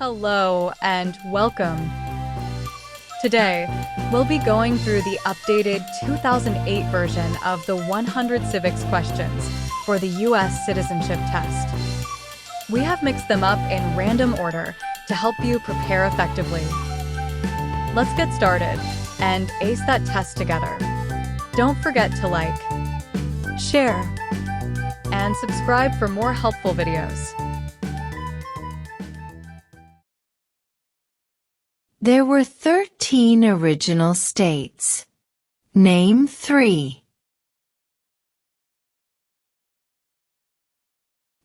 Hello and welcome. Today, we'll be going through the updated 2008 version of the 100 Civics Questions for the U.S. Citizenship Test. We have mixed them up in random order to help you prepare effectively. Let's get started and ace that test together. Don't forget to like, share, and subscribe for more helpful videos. There were 13 original states. Name 3.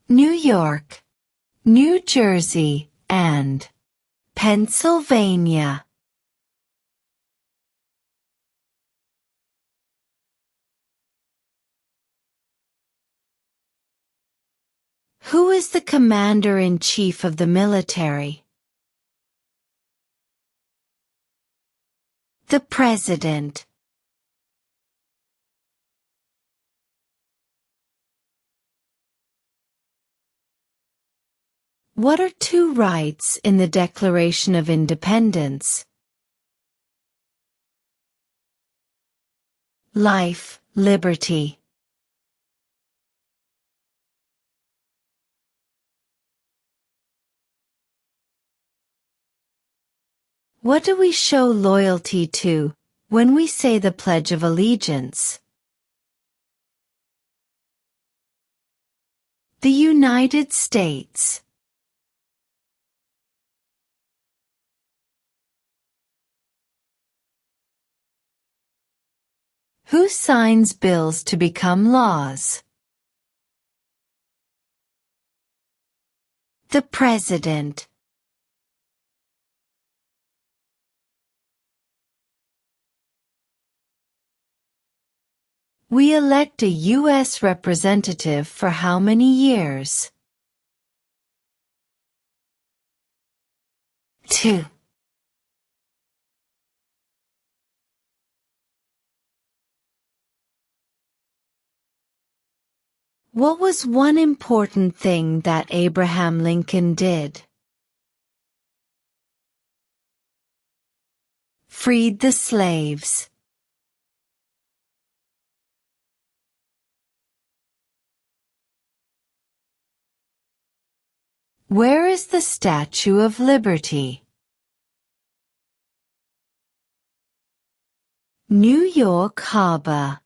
New York, New Jersey, and Pennsylvania. Who is the commander-in-chief of the military? The President. What are 2 rights in the Declaration of Independence? Life, liberty. What do we show loyalty to when we say the Pledge of Allegiance? The United States. Who signs bills to become laws? The President. We elect a U.S. representative for how many years? 2. What was one important thing that Abraham Lincoln did? Freed the slaves. Where is the Statue of Liberty? New York Harbor.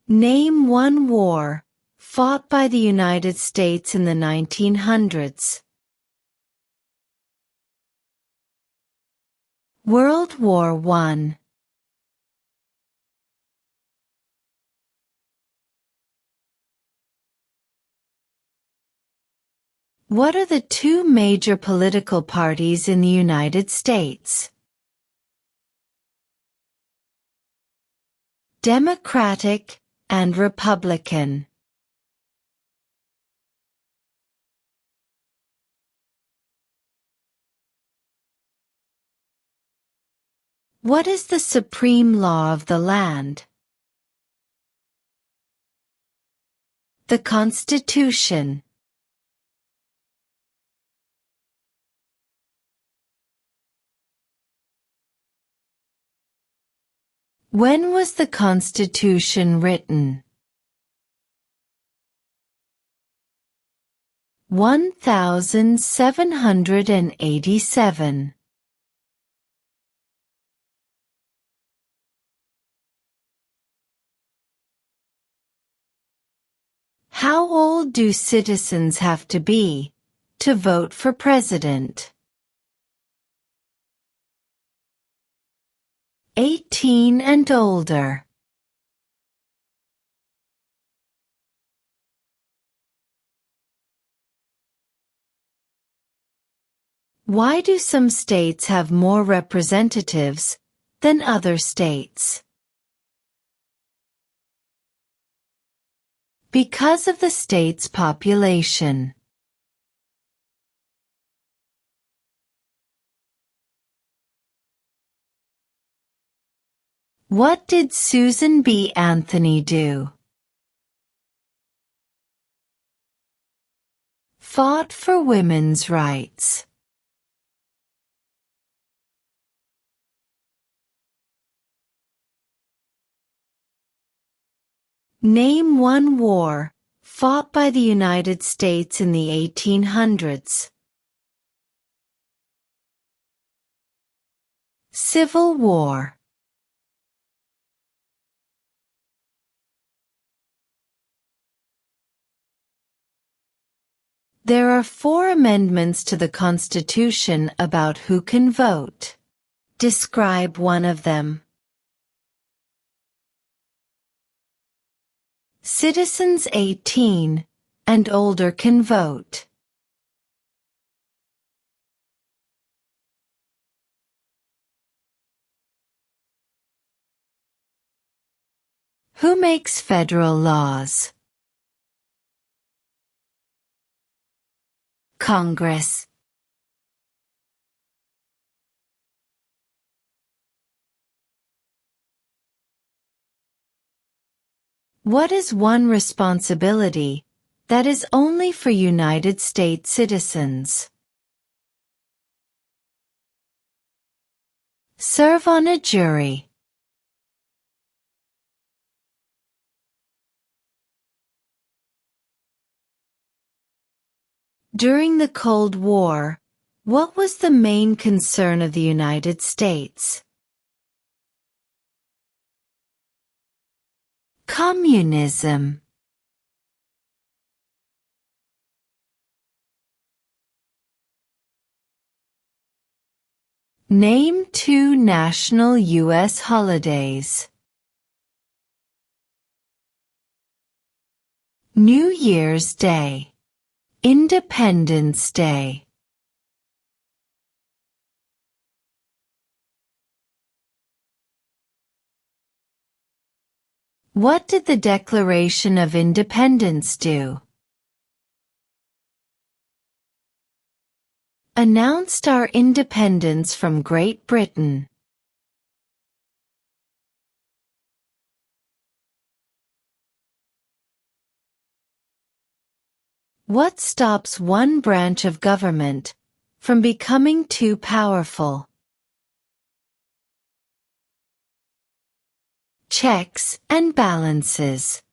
Name one war fought by the United States in the 1900s. World War I. What are the 2 major political parties in the United States? Democratic and Republican. What is the supreme law of the land? The Constitution. When was the Constitution written? 1787. How old do citizens have to be to vote for president? 18 and older. Why do some states have more representatives than other states? Because of the state's population. What did Susan B. Anthony do? fought for women's rights? Name one war fought by the United States in the 1800s. Civil War. There are 4 amendments to the Constitution about who can vote. Describe one of them. Citizens 18 and older can vote. Who makes federal laws? Congress. What is one responsibility that is only for United States citizens? Serve on a jury. During the Cold War, what was the main concern of the United States? Communism. Name 2 national U.S. holidays. New Year's Day. Independence Day. What did the Declaration of Independence do? Announced our independence from Great Britain. What stops one branch of government from becoming too powerful? Checks and balances.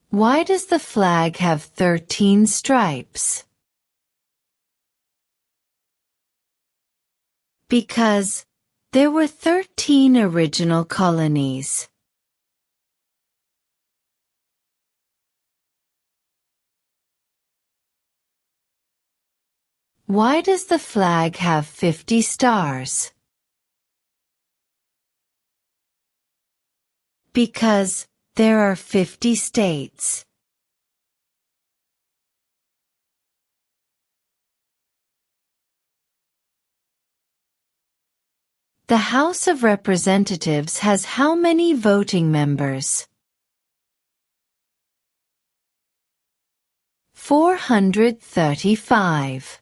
Why does the flag have 13 stripes? Because there were 13 original colonies. Why does the flag have 50 stars? Because there are 50 states. The House of Representatives has how many voting members? 435.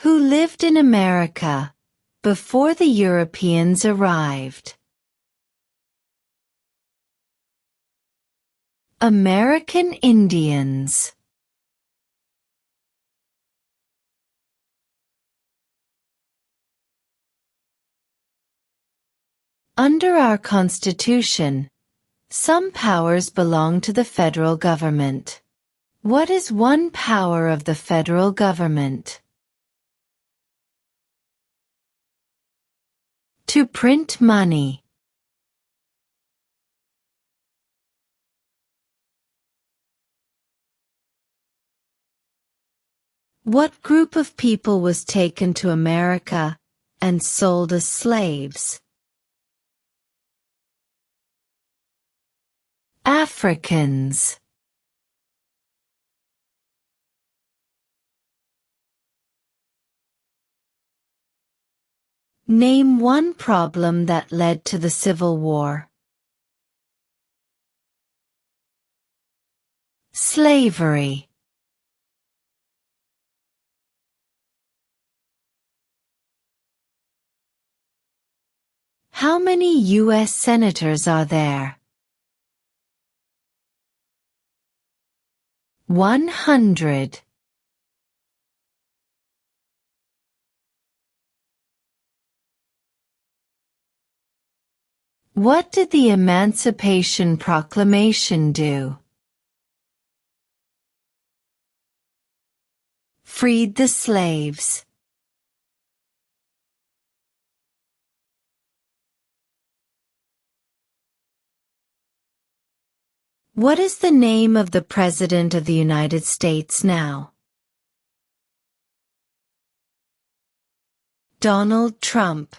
Who lived in America before the Europeans arrived? American Indians. Under our Constitution, some powers belong to the federal government. What is one power of the federal government? To print money. What group of people was taken to America and sold as slaves? Africans. Name one problem that led to the Civil War. Slavery. How many U.S. senators are there? 100. What did the Emancipation Proclamation do? Freed the slaves. What is the name of the President of the United States now? Donald Trump.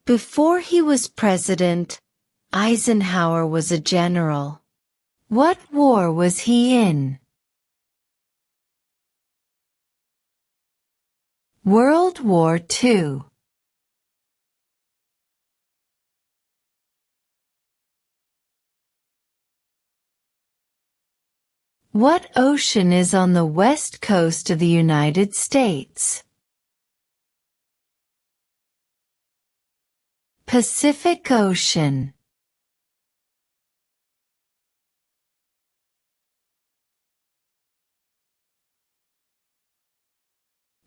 Before he was president, Eisenhower was a general. What war was he in? World War II. What ocean is on the west coast of the United States? Pacific Ocean.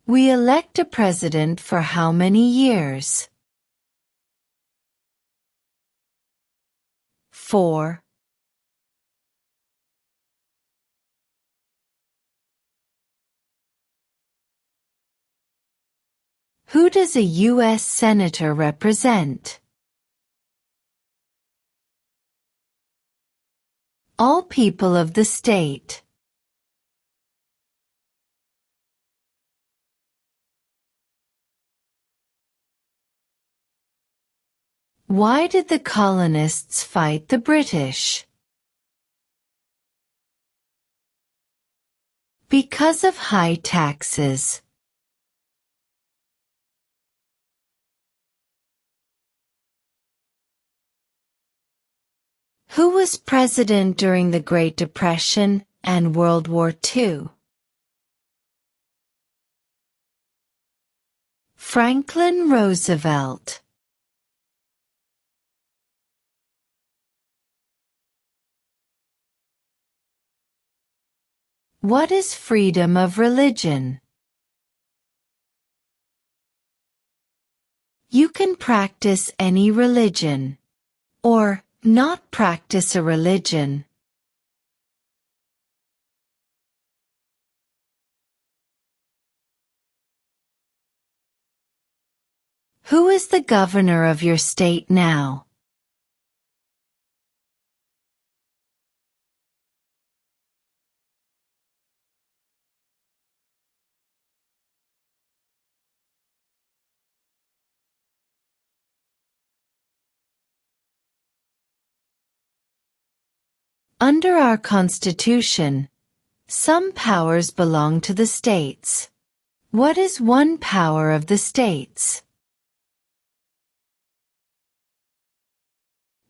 We elect a president for how many years? 4. Who does a U.S. Senator represent? All people of the state. Why did the colonists fight the British? Because of high taxes. Who was president during the Great Depression and World War II? Franklin Roosevelt. What is freedom of religion? You can practice any religion, or not practice a religion. Who is the governor of your state now? Under our Constitution, some powers belong to the states. What is one power of the states?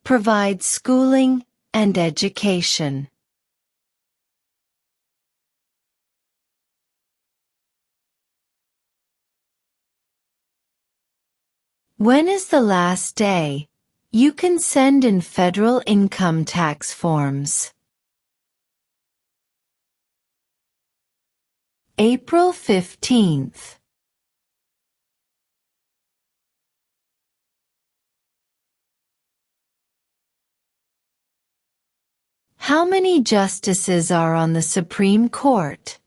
Provide schooling and education. When is the last day you can send in federal income tax forms? April 15th. How many justices are on the Supreme Court?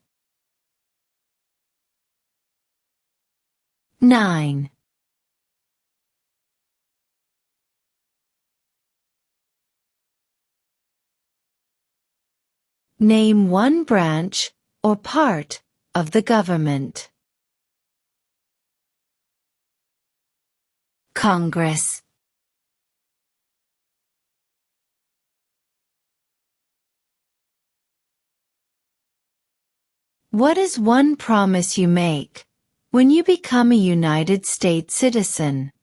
9. Name one branch or part of the government. Congress. What is one promise you make when you become a United States citizen?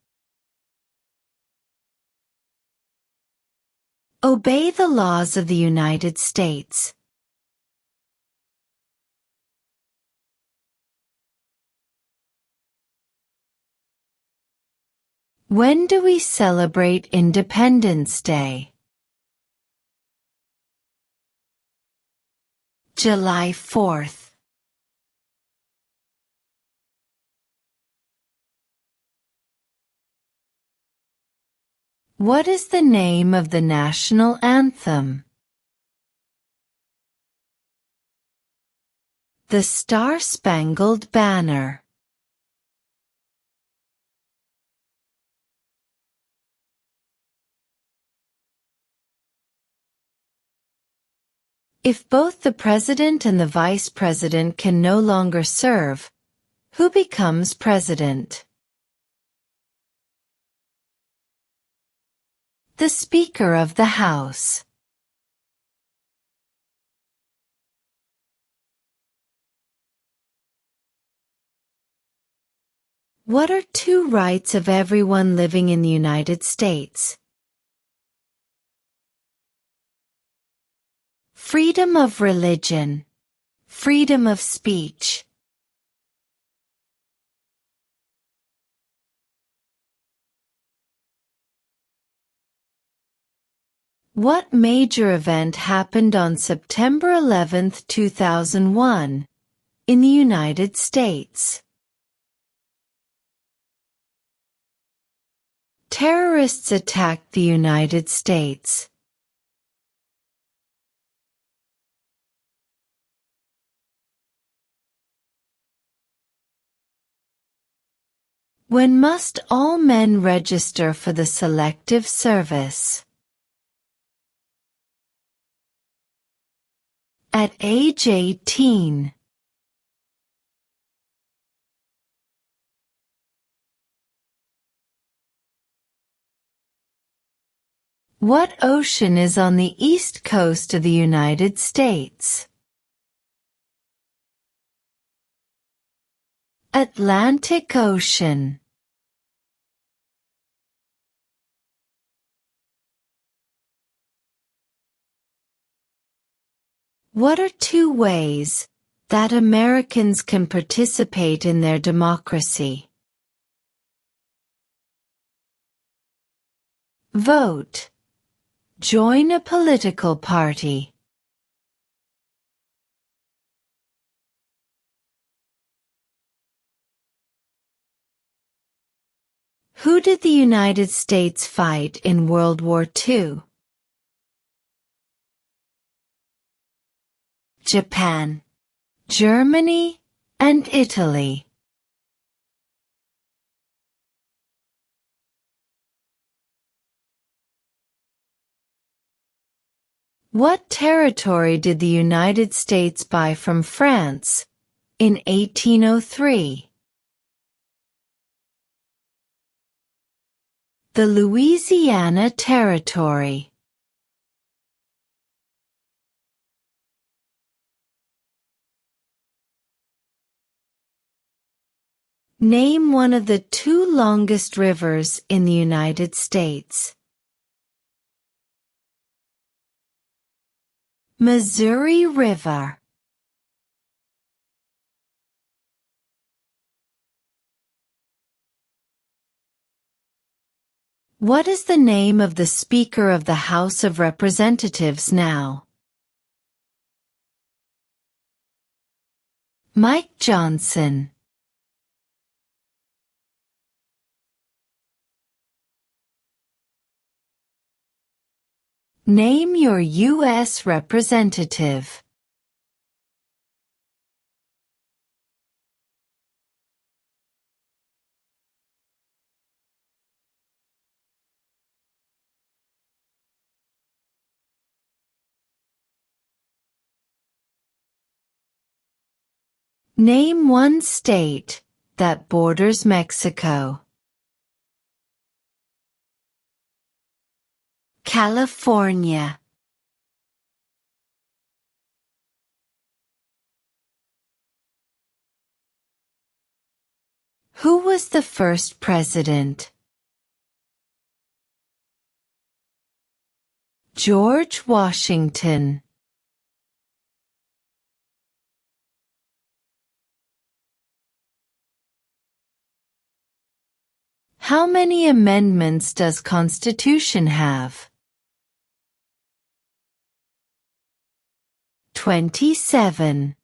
Obey the laws of the United States. When do we celebrate Independence Day? July 4th. What is the name of the national anthem? The Star-Spangled Banner. If both the president and the vice president can no longer serve, who becomes president? The Speaker of the House. What are two rights of everyone living in the United States? Freedom of religion. Freedom of speech. What major event happened on September 11, 2001, in the United States? Terrorists attacked the United States. When must all men register for the Selective Service? At age 18. What ocean is on the east coast of the United States? Atlantic Ocean. What are two ways that Americans can participate in their democracy? Vote. Join a political party. Who did the United States fight in World War II? Japan, Germany, and Italy. What territory did the United States buy from France in 1803? The Louisiana Territory. Name one of the two longest rivers in the United States. Missouri River. What is the name of the Speaker of the House of Representatives now? Mike Johnson. Name your U.S. representative. Name one state that borders Mexico. California. Who was the first president? George Washington. How many amendments does Constitution have? 27.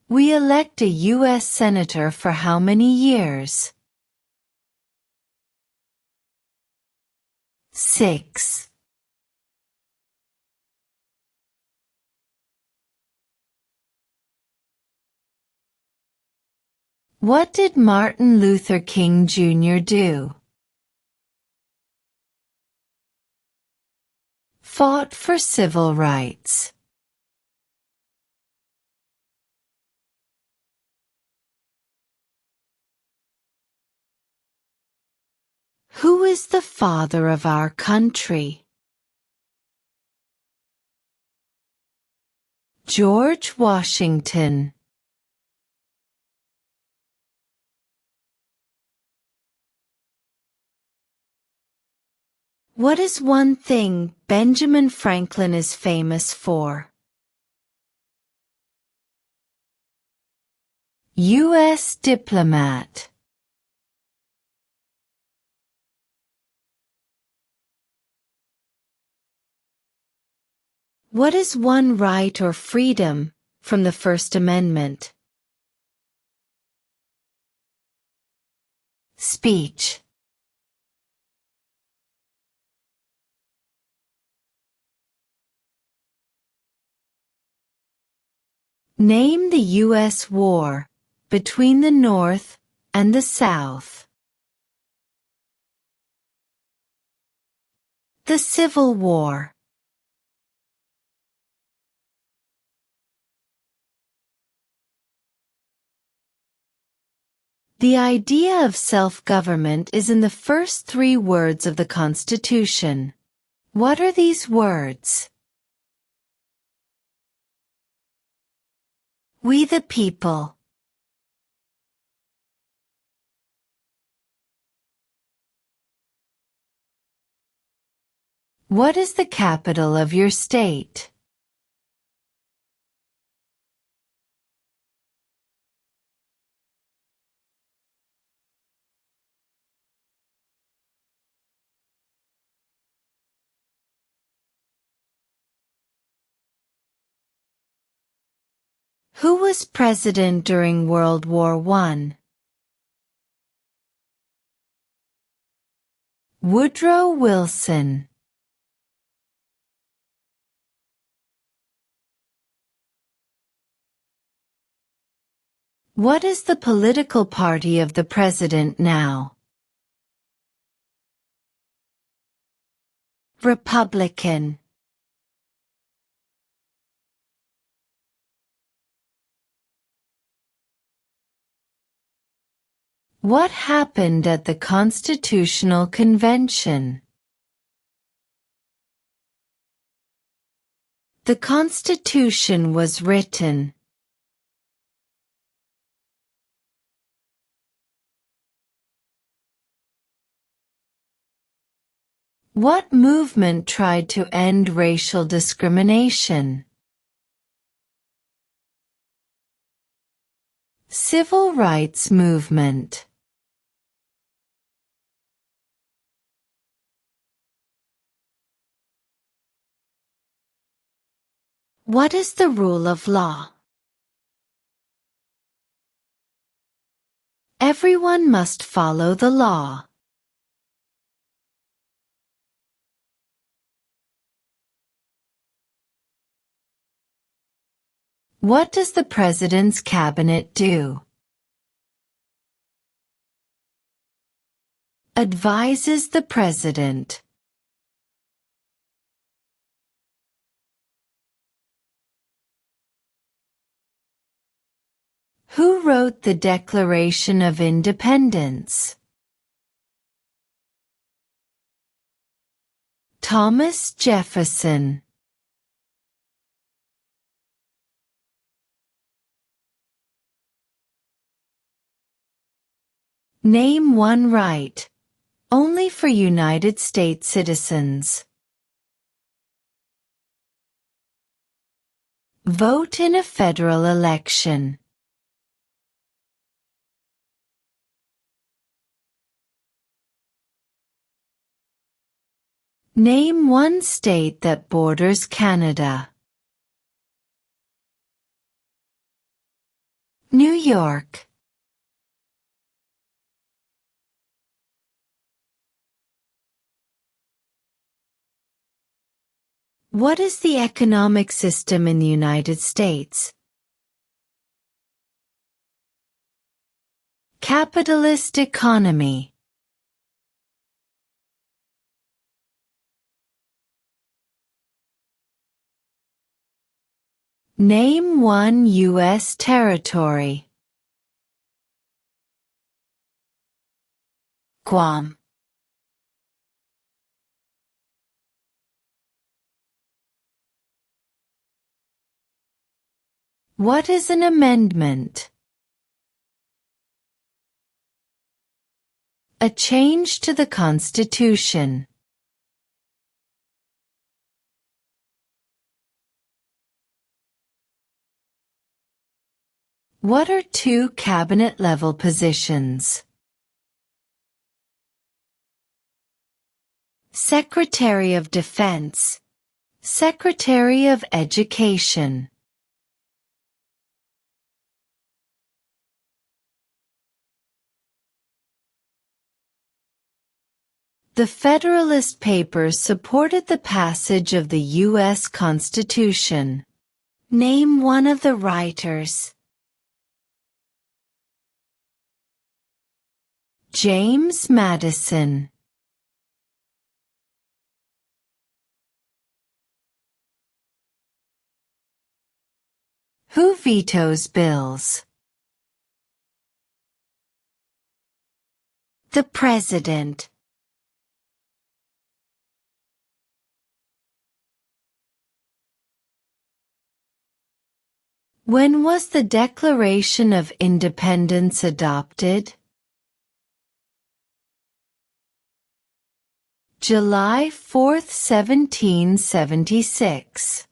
We elect a U.S. Senator for how many years? 6. What did Martin Luther King Jr. do? Fought for civil rights. Who is the father of our country? George Washington. What is one thing Benjamin Franklin is famous for? U.S. diplomat. What is one right or freedom from the First Amendment? Speech. Name the U.S. war between the North and the South. The Civil War. The idea of self-government is in the first 3 words of the Constitution. What are these words? We the people. What is the capital of your state? Who was president during World War I? Woodrow Wilson. What is the political party of the president now? Republican. What happened at the Constitutional Convention? The Constitution was written. What movement tried to end racial discrimination? Civil rights movement. What is the rule of law? Everyone must follow the law. What does the President's Cabinet do? Advises the President. Who wrote the Declaration of Independence? Thomas Jefferson. Name one right, only for United States citizens. Vote in a federal election. Name one state that borders Canada. New York. What is the economic system in the United States? Capitalist economy. Name one U.S. territory. Guam. What is an amendment? A change to the Constitution. What are two cabinet-level positions? Secretary of Defense, Secretary of Education. The Federalist Papers supported the passage of the U.S. Constitution. Name one of the writers. James Madison. Who vetoes bills? The President. When was the Declaration of Independence adopted? July 4, 1776.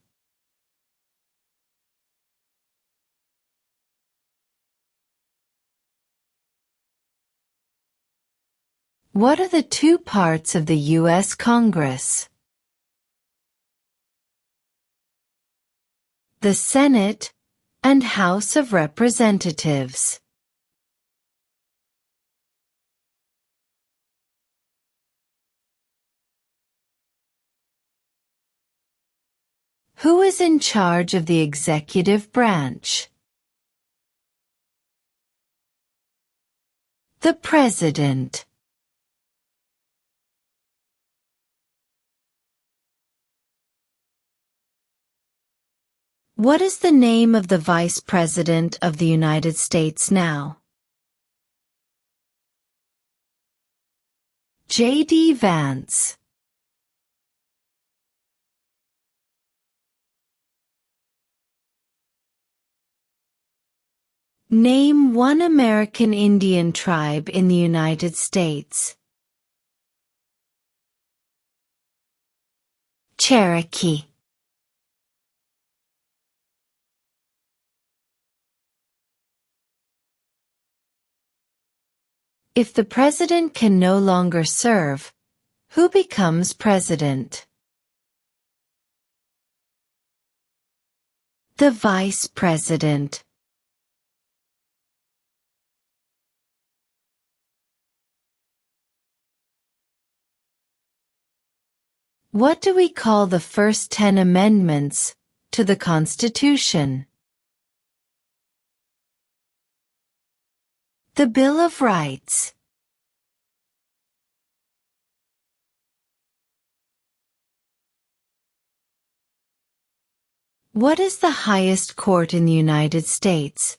What are the two parts of the U.S. Congress? The Senate and House of Representatives. Who is in charge of the executive branch? The President. What is the name of the Vice President of the United States now? J.D. Vance. Name one American Indian tribe in the United States. Cherokee. If the president can no longer serve, who becomes president? The vice president. What do we call the first 10 amendments to the Constitution? The Bill of Rights. What is the highest court in the United States?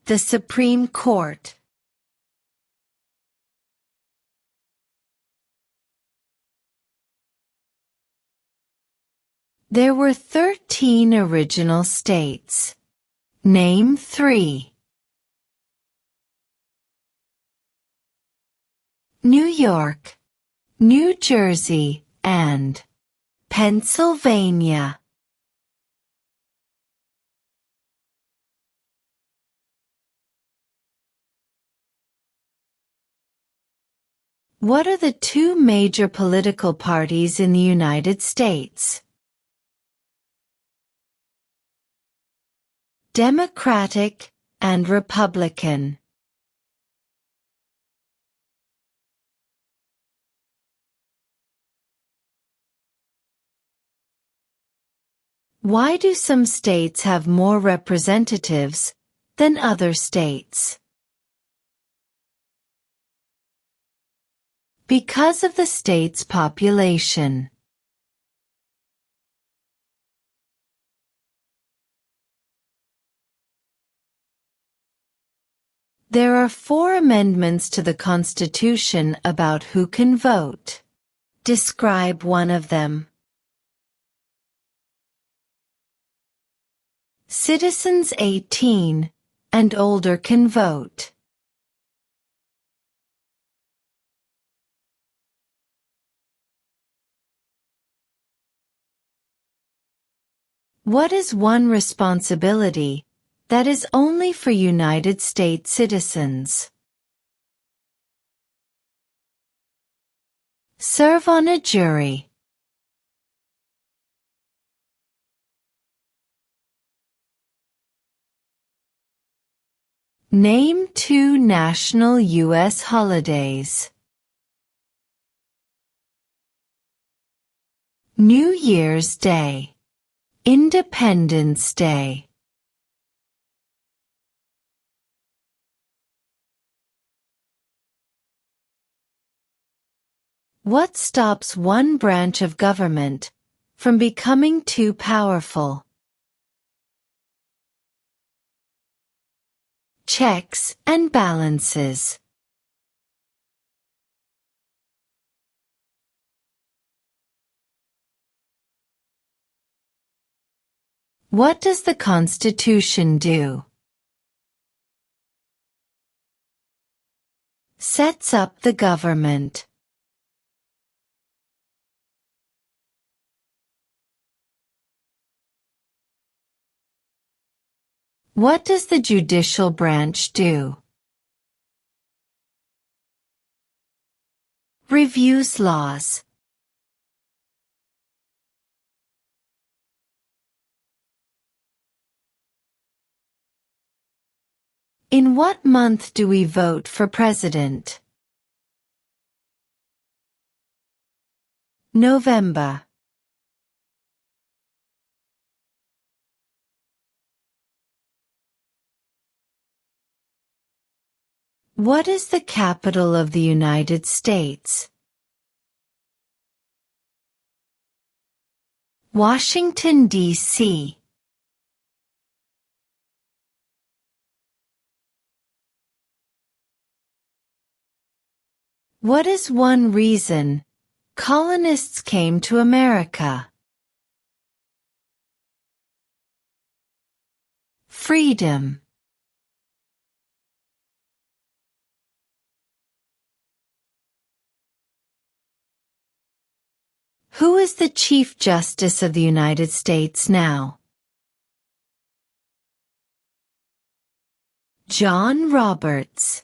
The Supreme Court. There were 13 original states. Name 3. New York, New Jersey, and Pennsylvania. What are the two major political parties in the United States? Democratic and Republican. Why do some states have more representatives than other states? Because of the state's population. There are 4 amendments to the Constitution about who can vote. Describe one of them. Citizens 18 and older can vote. What is one responsibility that is only for United States citizens? Serve on a jury. Name 2 national U.S. holidays. New Year's Day. Independence Day. What stops one branch of government from becoming too powerful? Checks and balances. What does the Constitution do? Sets up the government. What does the judicial branch do? Reviews laws. In what month do we vote for president? November. What is the capital of the United States? Washington, D.C. What is one reason colonists came to America? Freedom. Who is the Chief Justice of the United States now? John Roberts.